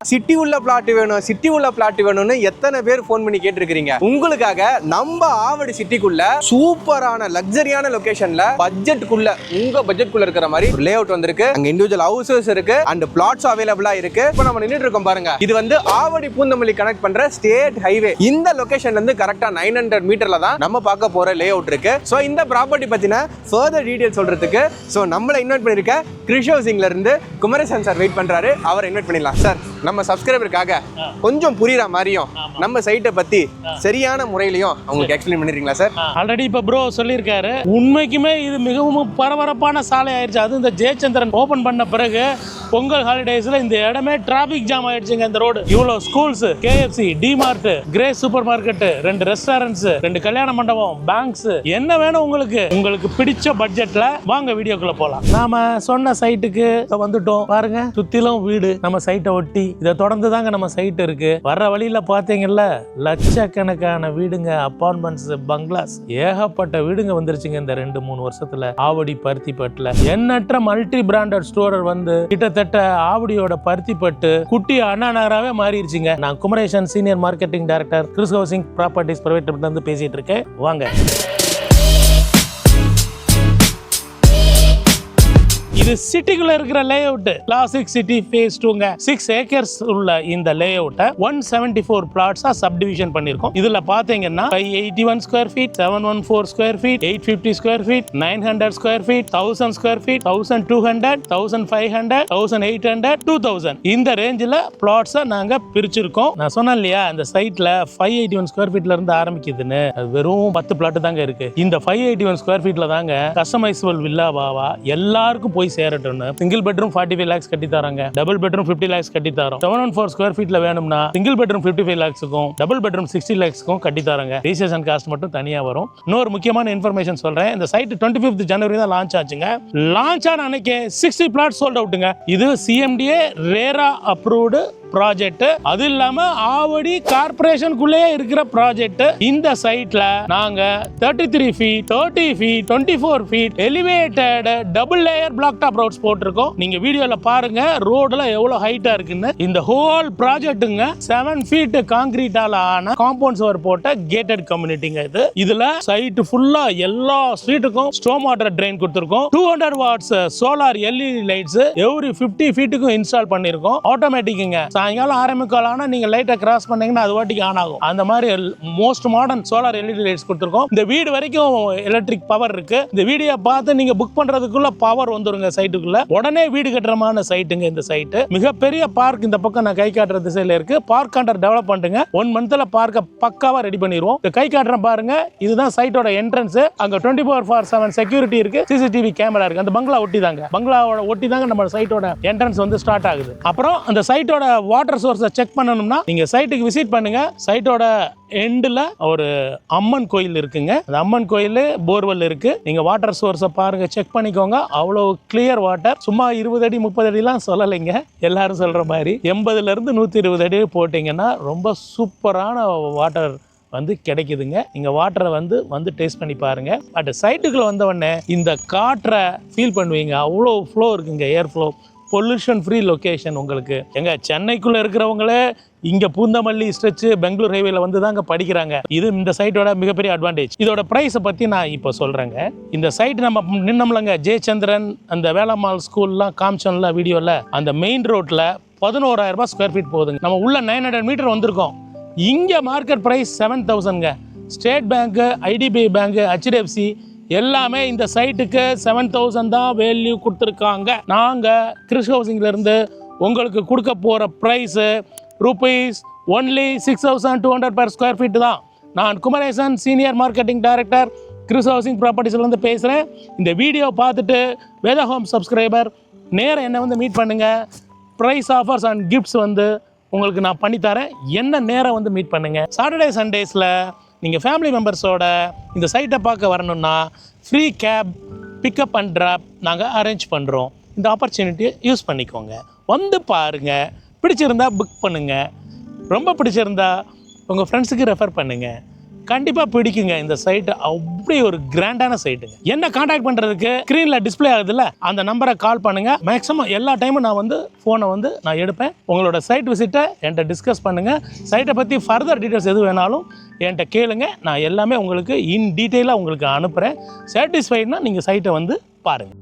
City உள்ள plot வேணும், city உள்ள பிளாட் வேணும்னு எத்தனை பேர் ஃபோன் பண்ணி கேட்டிருக்கீங்க. உங்களுக்காக நம்ம ஆவடி சிட்டிக்குள்ள சூப்பரான லக்ஸரியான லொகேஷன்ல பட்ஜெட்டுக்குள்ள உங்க பட்ஜெட்டுக்குள்ள இருக்கிற மாதிரி லே அவுட் வந்திருக்கு. அங்க இண்டிவிஜுவல் ஹவுசஸ் இருக்கு அண்ட் பிளாட்ஸ் அவைலபிளா இருக்கு. இப்போ நம்ம நின்னுட்டு இருக்கோம் பாருங்க, இது வந்து ஆவடி பூந்தமல்லி கனெக்ட் பண்ற ஸ்டேட் ஹைவே. இந்த லொகேஷன்ல இருந்து கரெக்டா 900 மீட்டர்ல தான் நம்ம பார்க்க போற லே அவுட் இருக்கு. சோ இந்த ப்ராப்பர்ட்டி பத்தின ஃபர்தர் டீடைல் சொல்றதுக்கு சோ நம்மள இன்வைட் பண்ணிருக்க கிறிஸ் ஹவுசிங்ல இருந்து குமரேசன் சார் வெயிட் பண்றாரு. அவரை இன்வைட் பண்ணிடலாம். சார், நம்ம சப்ஸ்கிரைபருக்காக கொஞ்சம் புரியுற மாதிரியும் நம்ம சைட்டை பத்தி சரியான முறையிலையும் அவங்களுக்கு எக்ஸ்பிளைன் பண்ணிருக்கீங்களா சார்? ஆல்ரெடி இப்ப ப்ரோ சொல்லியிருக்காரு. உண்மைக்குமே இது மிகவும் பரபரப்பான சாலை ஆயிடுச்சு. அது இந்த ஜெயச்சந்திரன் ஓபன் பண்ண பிறகு பொங்கல் ஹாலிடேஸ்ல இந்த இடமே டிராபிக் ஜாம் ஆயிடுச்சுங்க. இந்த ரோடு இவ்வளவு schools, KFC, DMart, grace super market, 2 restaurants, 2 கல்யாண மண்டபம், பேங்க்ஸ், என்ன வேணும் உங்களுக்கு பிடிச்ச பட்ஜெட்ல வாங்க வீடியோக்குள்ள போலாம். நாம சொன்ன சைட்டுக்கு வந்துட்டோம் பாருங்க. சுத்திலும் வீடு, நம்ம சைட்டை ஒட்டி இதை தொடர்ந்து தாங்க நம்ம சைட் இருக்கு. வர்ற வழியில பாத்தீங்கல்ல, லட்சக்கணக்கான வீடுங்க, அபார்ட்மெண்ட்ஸ், பங்களாஸ், ஏகப்பட்ட வீடுங்க வந்துருச்சுங்க இந்த 2-3 வருஷத்துல. ஆவடி பருத்திப்பட்டுல எண்ணற்ற மல்டி பிராண்டட் ஸ்டோர் வந்து கிட்டத்தட்ட ஆவடியோட பருத்திப்பட்டு குட்டி அண்ணா நகராவே மாறிடுச்சுங்க. நான் Kumaresan senior marketing director, Chris housing properties private லிமிடெட்ல இருந்து பேசிட்டு இருக்கேன். வாங்க. இது சிட்டிக்குள்ள இருக்கிற layout, classic city phase 2ங்க. 6 ஏக்கர்ஸ் உள்ள இந்த லே அவுட்டை 174 பிளாட்ஸா சப்டிவிஷன் பண்ணிருக்கோம். இதுல பாத்தீங்கன்னா 581 square feet, 714 square feet, 850 square feet, 900 square feet, 1000 square feet, 1200, 1500, 1800, 2000 இந்த ரேஞ்சில் பிளாட்ஸை நாங்க பிரிச்சிருக்கோம். நான் சொன்னேன் இல்லையா, இந்த சைட்ல 581 ஸ்கொயர் ஃபீட்ல இருந்து ஆரம்பிக்குதுன்னு. வெறும் 10 பிளாட் தாங்க இருக்கு. இந்த 581 ஸ்கொயர் ஃபீட்ல தாங்க கஸ்டமைசபிள் வில்லாவா எல்லாருக்கும் போய் சேரட்டும்னு சிங்கிள் பெட்ரூம் 45 lakhs கட்டி தராங்க, டபுள் பெட்ரூம் 50 lakhs கட்டி தரோம். 714 ஸ்கொயர் ஃபீட்ல வேணும்னா சிங்கிள் பெட்ரூம் 55 lakhsக்கும் டபுள் பெட்ரூம் 60 lakhsக்கும் கட்டி தராங்க. ரெஜிஸ்ட்ரேஷன் காஸ்ட் மட்டும் தனியா வரும். இன்னொரு முக்கியமான இன்ஃபர்மேஷன் சொல்றேன். இந்த சைட் 25th ஜனவரி தான் லான்ச் ஆச்சுங்க. லான்ச் ஆன அன்னைக்கு 60 பிளாட் சோல்ட் அவுட்டுங்க. இது CMDA ரேரா அப்ரூவ்டு ப்ராஜெக்ட். அது இல்லாம ஆவடி கார்ப்பரேஷனுக்குள்ளே இருக்கிற ப்ராஜெக்ட். இந்த சைட்ல நாங்க 33 feet, 30 feet, 24 feet elevated double layer black top roads போட்டிருக்கோம். நீங்க வீடியோல பாருங்க ரோட்ல எவ்வளவு ஹைட்டா இருக்குன்னு. இந்த ஹோல் ப்ராஜெக்ட்டுங்க 7 feet கான்கிரீட்டால ஆன காம்பவுண்ட் சுவர் போட்ட கேட்டட் கம்யூனிட்டிங்க. இதுல சைட் ஃபுல்லா எல்லா ஸ்ட்ரீட்டுக்கும் ஸ்டோம் வாட்டர் ட்ரெயின் கொடுத்திருக்கோம். 200 watts solar LED lights every 50 feetக்கும் இன்ஸ்டால் பண்ணிருக்கோம். ஆட்டோமேட்டிக்குங்க. சாயங்காலம் ஆரம்பிக்கலாம்னா நீங்க லைட்டை கிராஸ் பண்ணீங்கன்னா அது வாட்டிக்கு ஆன் ஆகும். அந்த மாதிரி most modern solar LED lights கொடுத்துருக்கோம். இந்த வீடு வரைக்கும் எலக்ட்ரிக் பவர் இருக்கு. இந்த வீடியோ பார்த்து நீங்க புக் பண்றதுக்குள்ள பவர் வந்துருங்க சைட்டுக்குள்ள. உடனே வீடு கட்டுறமான சைட்டுங்க இந்த சைட். மிகப்பெரிய பார்க் இந்த பக்கம் நான் கை காட்டுற திசையில இருக்கு. பார்க் கண்டர் டெவலப் பண்ணுங்க. 1 monthல பார்க்க பக்காவா ரெடி பண்ணிடுவோம். கை காட்டுறேன் பாருங்க. இதுதான் சைட்டோட என்ட்ரன்ஸ். அங்க 24/7 செக்யூரிட்டி இருக்கு. CCTV கேமரா இருக்கு. அந்த பங்களா ஒட்டி தாங்க, பங்களாவோட ஒட்டி தாங்க நம்ம சைட்டோட என்ட்ரன்ஸ் வந்து ஸ்டார்ட் ஆகுது. அப்புறம் அந்த சைட்டோட வாட்டர் சோர்ஸை செக் பண்ணணும்னா நீங்க சைட்டுக்கு விசிட் பண்ணுங்க. சைட்டோட எண்டில் ஒரு அம்மன் கோயில் இருக்குங்க. அந்த அம்மன் கோயில் போர்வெல் இருக்கு. நீங்க வாட்டர் சோர்ஸை பாருங்க, செக் பண்ணிக்கோங்க. அவ்வளவு கிளியர் வாட்டர். சும்மா 20 அடி 30 அடிலாம் சொல்லலைங்க. எல்லாரும் சொல்ற மாதிரி 80ல இருந்து 120 அடி போட்டீங்கன்னா ரொம்ப சூப்பரான வாட்டர் வந்து கிடைக்குதுங்க. நீங்க வாட்டரை வந்து டேஸ்ட் பண்ணி பாருங்க. பட் சைட்டுக்குள்ள வந்த உடனே இந்த காற்றை ஃபீல் பண்ணுவீங்க. அவ்வளோ ஃப்ளோ இருக்குங்க, ஏர் ஃப்ளோ. Pollution free location. உங்களுக்கு எங்க சென்னைக்குள்ள இருக்கிறவங்களே இங்க பூந்தமல்லி ஸ்ட்ரெச் பெங்களூர் ஹைவேல வந்து தாங்க படிக்கிறாங்க. இது இந்த சைட்டோட மிகப்பெரிய அட்வான்டேஜ். இதோட பிரைஸை பத்தி நான் இப்போ சொல்றேங்க. இந்த சைட் நம்ம நின்னம்லங்க, ஜெயச்சந்திரன் அந்த வேளம்மாள் ஸ்கூல்லாம் காமிச்சோம்ல வீடியோல, அந்த மெயின் ரோட்ல 11,000 ரூபாய் ஸ்கொயர் ஃபீட் போகுதுங்க. நம்ம உள்ள 900 மீட்டர் வந்திருக்கோம். இங்க மார்க்கெட் பிரைஸ் 7,000ங்க. State Bank, IDBI bank, HDFC எல்லாமே இந்த சைட்டுக்கு 7,000 தான் வேல்யூ கொடுத்துருக்காங்க. நாங்கள் கிறிஸ் ஹவுசிங்ல இருந்து உங்களுக்கு கொடுக்க போகிற price only 6,200 per square feet தான். நான் Kumaresan senior marketing director, Chris housing ப்ராப்பர்ட்டிஸ்லேருந்து பேசுகிறேன். இந்த வீடியோ பார்த்துட்டு வேதா ஹோம் சப்ஸ்கிரைபர் நேரம் என்னை வந்து மீட் பண்ணுங்கள். ப்ரைஸ் ஆஃபர்ஸ் அண்ட் கிஃப்ட்ஸ் வந்து உங்களுக்கு நான் பண்ணித்தரேன். என்ன நேரம் வந்து மீட் பண்ணுங்கள். சாட்டர்டே சண்டேஸில் நீங்கள் ஃபேமிலி மெம்பர்ஸோட இந்த சைட்டை பார்க்க வரணுன்னா free cab, pickup and drop நாங்கள் அரேஞ்ச் பண்ணுறோம். இந்த ஆப்பர்ச்சுனிட்டியை யூஸ் பண்ணிக்கோங்க. வந்து பாருங்கள். பிடிச்சிருந்தா புக் பண்ணுங்கள். ரொம்ப பிடிச்சிருந்தா உங்கள் ஃப்ரெண்ட்ஸுக்கு ரெஃபர் பண்ணுங்கள். கண்டிப்பா பிடிக்குங்க. இந்த சைட் அப்படி ஒரு கிராண்டான சைட்டுங்க. என்ன கான்டாக்ட் பண்றதுக்கு ஸ்கிரீன்ல டிஸ்ப்ளே ஆகுதுல்ல, அந்த நம்பரை கால் பண்ணுங்க. மேக்ஸிமம் எல்லா டைமும் நான் வந்து போனை வந்து நான் எடுப்பேன். உங்களோட சைட் விசிட்டை என்கிட்ட டிஸ்கஸ் பண்ணுங்க. சைட்டை பத்தி ஃபர்தர் டீடைல்ஸ் எது வேணாலும் என்கிட்ட கேளுங்க. நான் எல்லாமே உங்களுக்கு இன் டீட்டெயிலாக உங்களுக்கு அனுப்புகிறேன். சாட்டிஸ்ஃபைட்னா நீங்கள் சைட்டை வந்து பாருங்கள்.